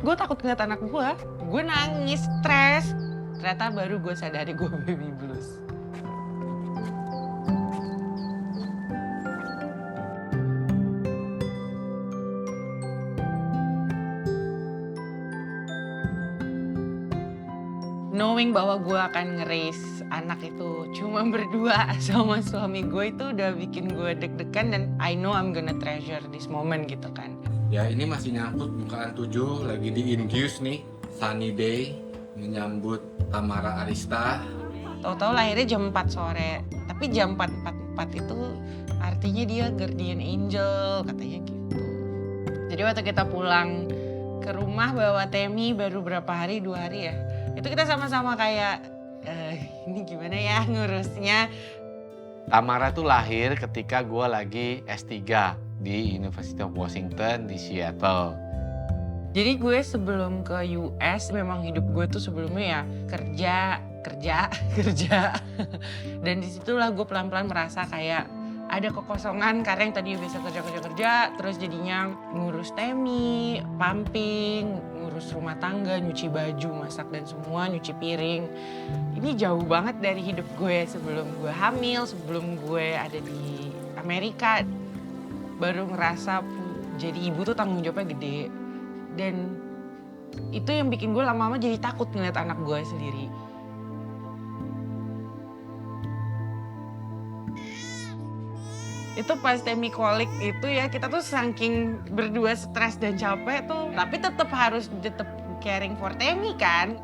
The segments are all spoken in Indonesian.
gue takut ngeliat anak gue. Gue nangis, stres. Ternyata baru gue sadari gue baby blues. Knowing bahwa gue akan nge-raise anak itu cuma berdua sama suami gue itu udah bikin gue deg-degan dan I know I'm gonna treasure this moment gitu kan. Ya ini masih nyangkut bukaan 7 lagi di induce nih, sunny day, menyambut Tamara Arista. Tahu-tahu lahirnya jam 4 sore, tapi jam 4.44 itu artinya dia guardian angel katanya gitu. Jadi waktu kita pulang ke rumah bawa Temi baru berapa hari, 2 hari ya. Itu kita sama-sama kayak, ini gimana ya ngurusnya. Tamara tuh lahir ketika gue lagi S3 di University of Washington di Seattle. Jadi gue sebelum ke US memang hidup gue tuh sebelumnya ya kerja. Dan disitulah gue pelan-pelan merasa kayak ada kekosongan karena yang tadi biasa kerja, terus jadinya ngurus Temi, pumping, ngurus rumah tangga, nyuci baju, masak dan semua, nyuci piring. Ini jauh banget dari hidup gue sebelum gue hamil, sebelum gue ada di Amerika. Baru ngerasa jadi ibu tuh tanggung jawabnya gede. Dan itu yang bikin gue lama-lama jadi takut ngeliat anak gue sendiri. Itu pas Temi kolik itu ya kita tuh saking berdua stres dan capek tuh. Tapi tetap harus caring for Temi kan.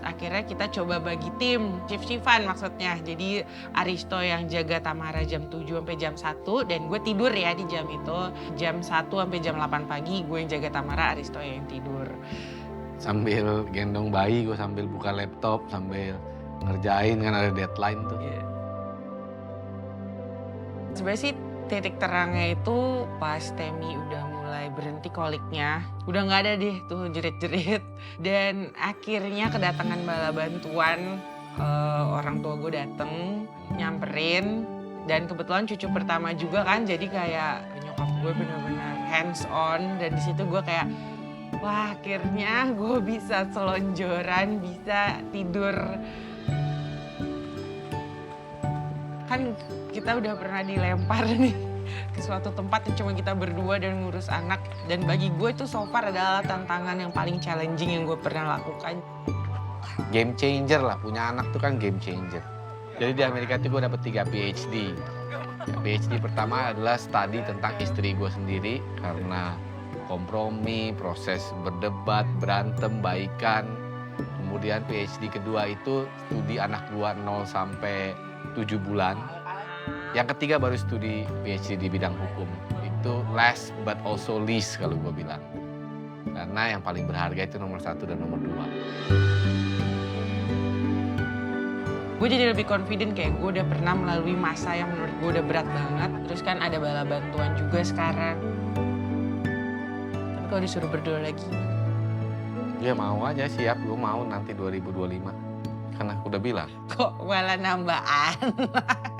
Akhirnya kita coba bagi tim, shift-shiftan maksudnya. Jadi Aristo yang jaga Tamara jam 7 sampai jam 1 dan gue tidur ya di jam itu. Jam 1 sampai jam 8 pagi gue yang jaga Tamara, Aristo yang tidur. Sambil gendong bayi, gue sambil buka laptop, sambil ngerjain kan ada deadline tuh. Yeah. Sebenarnya sih titik terangnya itu pas Temi udah mulai berhenti koliknya. Udah nggak ada deh tuh jerit-jerit. Dan akhirnya kedatangan bala bantuan, orang tua gue dateng, nyamperin. Dan kebetulan cucu pertama juga kan, jadi kayak nyokap gue bener-bener hands on. Dan di situ gue kayak, wah akhirnya gue bisa selonjoran, bisa tidur. Kan kita udah pernah dilempar nih ke suatu tempat yang cuma kita berdua dan ngurus anak. Dan bagi gue itu so far adalah tantangan yang paling challenging yang gue pernah lakukan. Game changer lah, punya anak tuh kan game changer. Jadi di Amerika itu gue dapet 3 PhD. PhD pertama adalah studi tentang istri gue sendiri karena kompromi, proses berdebat, berantem, baikan. Kemudian PhD kedua itu studi anak gue 0 sampai 7 bulan. Yang ketiga baru studi PhD di bidang hukum. Itu last but also least kalau gue bilang. Karena yang paling berharga itu nomor 1 dan nomor 2. Gue jadi lebih confident kayak gue udah pernah melalui masa yang menurut gue udah berat banget. Terus kan ada bala bantuan juga sekarang. Tapi kalau disuruh berdoa lagi. Ya mau aja, siap. Gue mau nanti 2025. Karena aku udah bilang. Kok malah nambah anak?